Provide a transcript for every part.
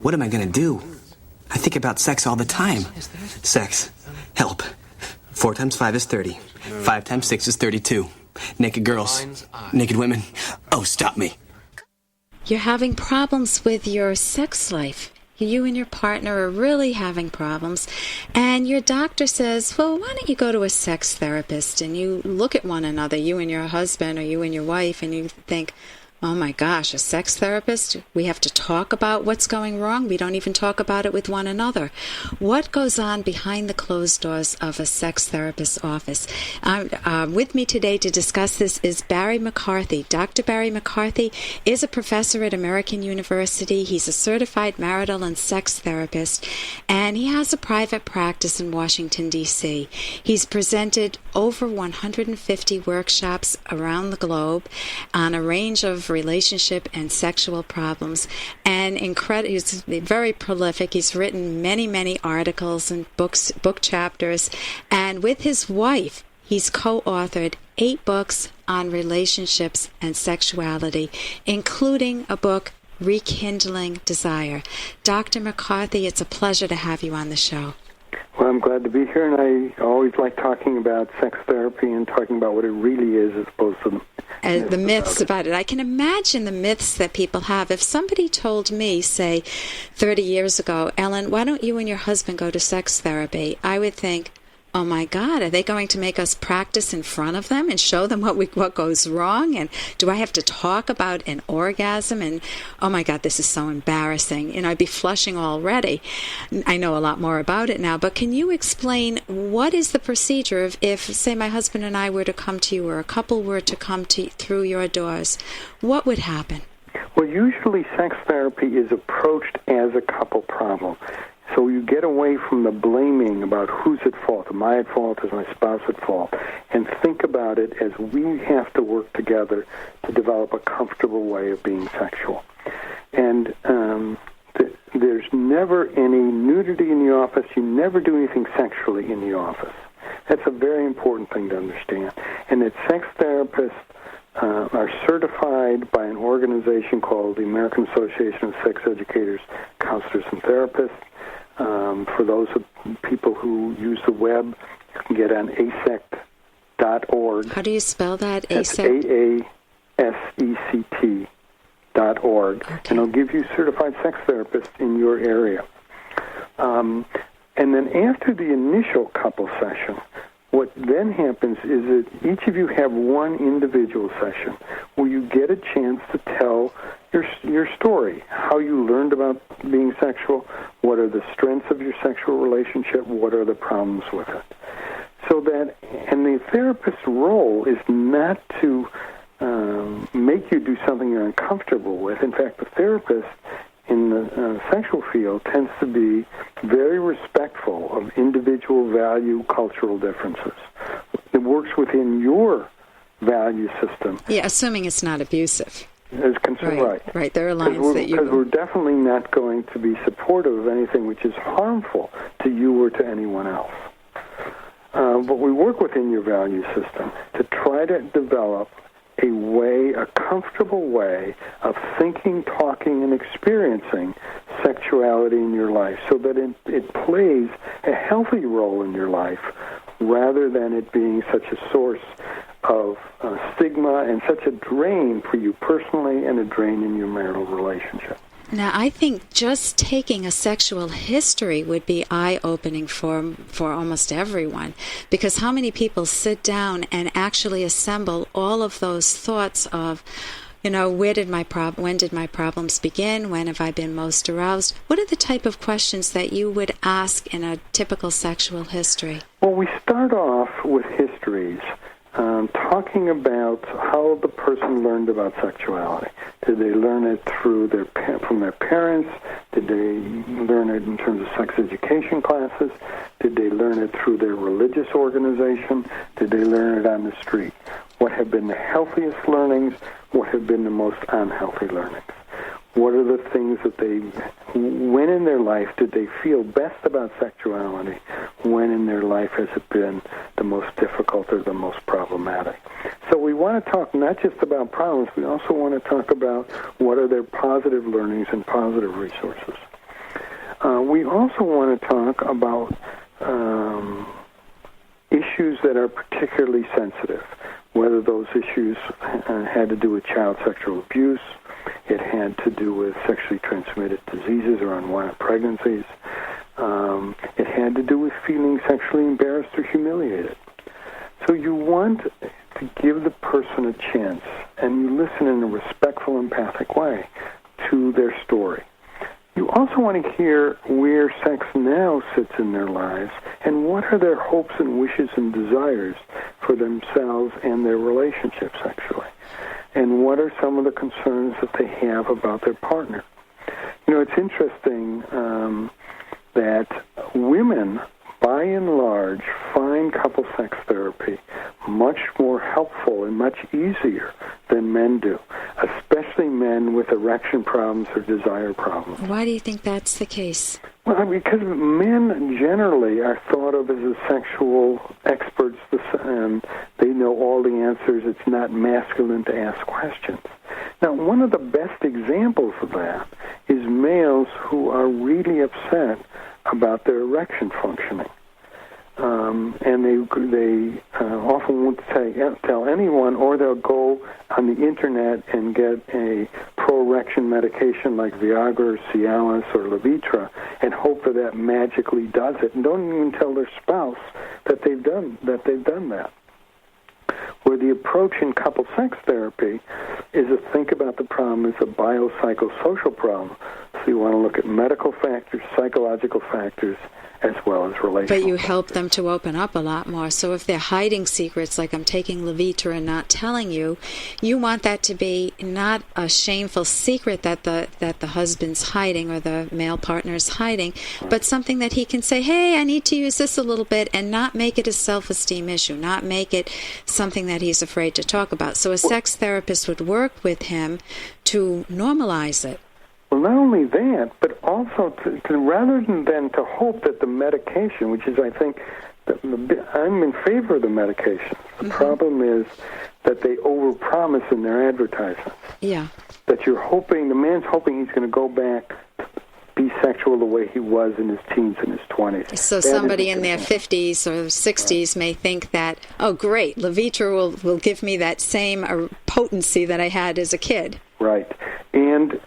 What am I going to do? I think about sex all the time. Sex. Help. 4 times 5 is 30. 5 times 6 is 32. Naked girls. Naked women. Oh, stop me. You're having problems with your sex life. You and your partner are really having problems. And your doctor says, well, why don't you go to a sex therapist? And you look at one another, you and your husband or you and your wife, and you think, oh my gosh, a sex therapist? We have to talk about what's going wrong? We don't even talk about it with one another. What goes on behind the closed doors of a sex therapist's office? With me today to discuss this is Barry McCarthy. Dr. Barry McCarthy is a professor at American University. He's a certified marital and sex therapist, and he has a private practice in Washington, D.C. He's presented over 150 workshops around the globe on a range of relationship and sexual problems, and he's very prolific. He's written many articles and book chapters, and with his wife he's co-authored 8 books on relationships and sexuality, including a book, Rekindling Desire. Dr. McCarthy, it's a pleasure to have you on the show. Well, I'm glad to be here, and I always like talking about sex therapy and talking about what it really is as opposed to the myths about it. I can imagine the myths that people have. If somebody told me, say, 30 years ago, Ellen, why don't you and your husband go to sex therapy? I would think, oh my God, are they going to make us practice in front of them and show them what goes wrong? And do I have to talk about an orgasm? And oh my God, this is so embarrassing. And I'd be flushing already. I know a lot more about it now, but can you explain what is the procedure if, say, my husband and I were to come to you, or a couple were to come through your doors? What would happen? Well, usually sex therapy is approached as a couple problem. So you get away from the blaming about who's at fault. Am I at fault? Is my spouse at fault? And think about it as we have to work together to develop a comfortable way of being sexual. And there's never any nudity in the office. You never do anything sexually in the office. That's a very important thing to understand. And that sex therapists are certified by an organization called the American Association of Sex Educators, Counselors, and Therapists. For those people who use the web, you can get on asect.org. How do you spell that? ASECT? AASECT.org. Okay. And it'll give you certified sex therapists in your area. And then after the initial couple session, what then happens is that each of you have one individual session where you get a chance to tell your story, how you learned about being sexual, what are the strengths of your sexual relationship, what are the problems with it. So that, and the therapist's role is not to make you do something you're uncomfortable with. In fact, the therapist in the sexual field tends to be very respectful of individual value, cultural differences. It works within your value system. Yeah, assuming it's not abusive. As concerned, right. There are lines that you... Because we're definitely not going to be supportive of anything which is harmful to you or to anyone else. But we work within your value system to try to develop a comfortable way of thinking, talking, and experiencing sexuality in your life so that it plays a healthy role in your life rather than it being such a source of stigma and such a drain for you personally and a drain in your marital relationship. Now, I think just taking a sexual history would be eye-opening for almost everyone, because how many people sit down and actually assemble all of those thoughts of, when did my problems begin? When have I been most aroused? What are the type of questions that you would ask in a typical sexual history? Well, we start off with histories, talking about how the person learned about sexuality. Did they learn it from their parents? Did they learn it in terms of sex education classes? Did they learn it through their religious organization? Did they learn it on the street? What have been the healthiest learnings? What have been the most unhealthy learnings? What are the things that when in their life did they feel best about sexuality? When in their life has it been the most difficult or the most problematic? So we want to talk not just about problems, we also want to talk about what are their positive learnings and positive resources. We also want to talk about issues that are particularly sensitive, whether those issues had to do with child sexual abuse, it had to do with sexually transmitted diseases or unwanted pregnancies, it had to do with feeling sexually embarrassed or humiliated. So you want to give the person a chance, and you listen in a respectful, empathic way to their story. You also want to hear where sex now sits in their lives and what are their hopes and wishes and desires for themselves and their relationship sexually. And what are some of the concerns that they have about their partner. You know, it's interesting that women, by and large, find couple sex therapy much more helpful and much easier than men do, especially men with erection problems or desire problems. Why do you think that's the case? Well, because men generally are thought of as the sexual experts, and they know all the answers. It's not masculine to ask questions. Now, one of the best examples of that is males who are really upset about their erection functioning. And they often won't tell anyone, or they'll go on the internet and get a pro-erection medication like Viagra or Cialis or Levitra and hope that magically does it, and don't even tell their spouse that they've done that. Where the approach in couple sex therapy is to think about the problem as a biopsychosocial problem. So you want to look at medical factors, psychological factors, as well as relational. But you help them to open up a lot more. So if they're hiding secrets, like I'm taking Levitra and not telling you, you want that to be not a shameful secret that the husband's hiding or the male partner's hiding, but something that he can say, hey, I need to use this a little bit, and not make it a self-esteem issue, not make it something that he's afraid to talk about. So a sex therapist would work with him to normalize it. Well, not only that, but also to rather than to hope that the medication, which is, I think, I'm in favor of the medication. The problem is that they overpromise in their advertisements. Yeah. That you're hoping, the man's hoping he's going to go back to be sexual the way he was in his teens and his 20s. So somebody in their 50s or 60s may think that, oh, great, Levitra will give me that same potency that I had as a kid. Right. And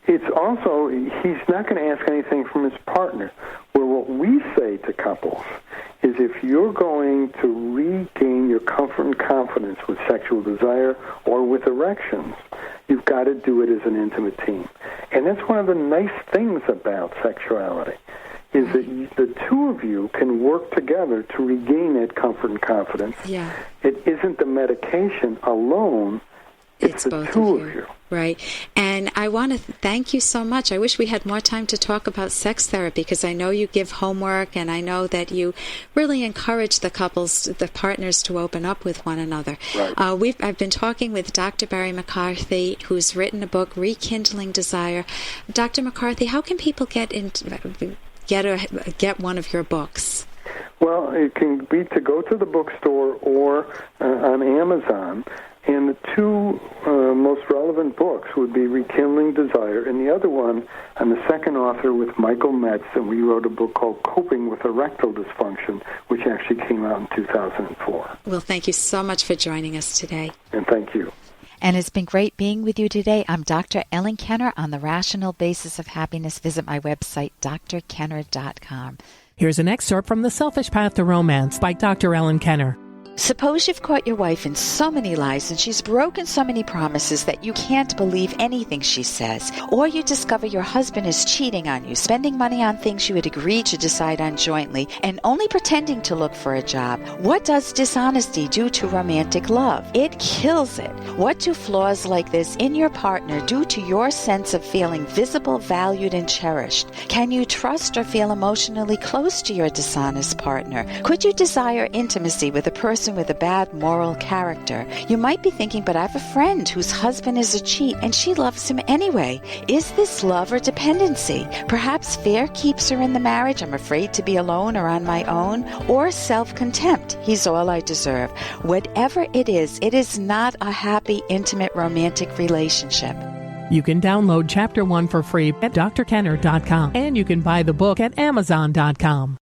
it's also, he's not going to ask anything from his partner. Where what we say to couples is if you're going to regain your comfort and confidence with sexual desire or with erections, you've got to do it as an intimate team. And that's one of the nice things about sexuality, is that the two of you can work together to regain that comfort and confidence. Yeah. It isn't the medication alone. It's the both two of you. Right. And I want to thank you so much. I wish we had more time to talk about sex therapy, because I know you give homework, and I know that you really encourage the couples, the partners, to open up with one another. Right. I've been talking with Dr. Barry McCarthy, who's written a book, Rekindling Desire. Dr. McCarthy, how can people get one of your books? Well, it can be to go to the bookstore or on Amazon. And the two most relevant books would be Rekindling Desire, and the other one, I'm the second author with Michael Metz, and we wrote a book called Coping with Erectile Dysfunction, which actually came out in 2004. Well, thank you so much for joining us today. And thank you. And it's been great being with you today. I'm Dr. Ellen Kenner on the Rational Basis of Happiness. Visit my website, drkenner.com. Here's an excerpt from The Selfish Path to Romance by Dr. Ellen Kenner. Suppose you've caught your wife in so many lies and she's broken so many promises that you can't believe anything she says. Or you discover your husband is cheating on you, spending money on things you had agreed to decide on jointly, and only pretending to look for a job. What does dishonesty do to romantic love? It kills it. What do flaws like this in your partner do to your sense of feeling visible, valued, and cherished? Can you trust or feel emotionally close to your dishonest partner? Could you desire intimacy with a person with a bad moral character? You might be thinking, but I have a friend whose husband is a cheat and she loves him anyway. Is this love or dependency? Perhaps fear keeps her in the marriage. I'm afraid to be alone or on my own. Or self-contempt. He's all I deserve. Whatever it is not a happy, intimate, romantic relationship. You can download Chapter 1 for free at drkenner.com, and you can buy the book at amazon.com.